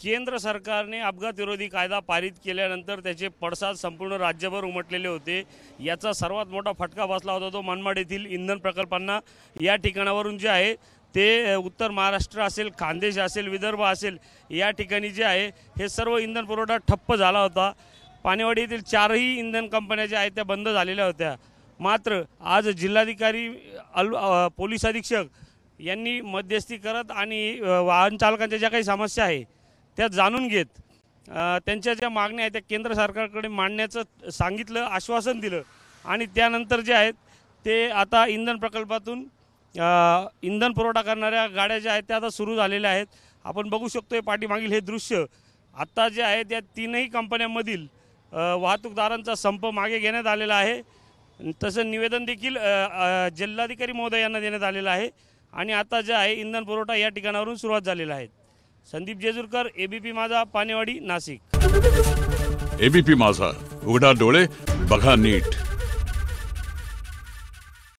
केंद्र सरकारने अपघात विरोधी कायदा पारित केल्यानंतर त्याचे पडसाद संपूर्ण राज्यभर उमटलेले होते। याचा सर्वात मोठा फटका बसला होता तो मनमाड येथील इंधन प्रकल्पांना। या ठिकाणावरून जे आहे ते उत्तर महाराष्ट्र असेल, खानदेश असेल, विदर्भ असेल, या ठिकाणी जे आहे हे सर्व इंधन पुरवठा ठप्प झाला होता। पाणेवाडी येथील 4ही इंधन कंपन्या ज्या आहेत त्या बंद झालेल्या होत्या। मात्र आज जिल्हाधिकारी पोलीस अधीक्षक यांनी मध्यस्थी करत आणि वाहन चालकांच्या ज्या काही समस्या आहे त्या जाणून घेत त्यांच्या ज्या मागण्या आहेत त्या केंद्र सरकारकडे मांडण्याचं सांगितलं, आश्वासन दिलं आणि त्यानंतर जे आहेत ते आता इंधन प्रकल्पातून इंधन पुरवठा करणाऱ्या गाड्या ज्या आहेत त्या आता सुरू झालेल्या आहेत। आपण बघू शकतोय पाठीमागील हे दृश्य। आता जे आहे त्या तीनही कंपन्यांमधील वाहतूकदारांचा संप मागे घेण्यात आलेला आहे। तसं निवेदन देखील जिल्हाधिकारी महोदयांना देण्यात आलेलं आहे आणि आता जे आहे इंधन पुरवठा या ठिकाणावरून सुरुवात झालेला आहे। संदीप जेजुरकर, एबीपी माझा, पाणेवाडी, नाशिक। एबीपी माझा, उघडा डोळे बघा नीट।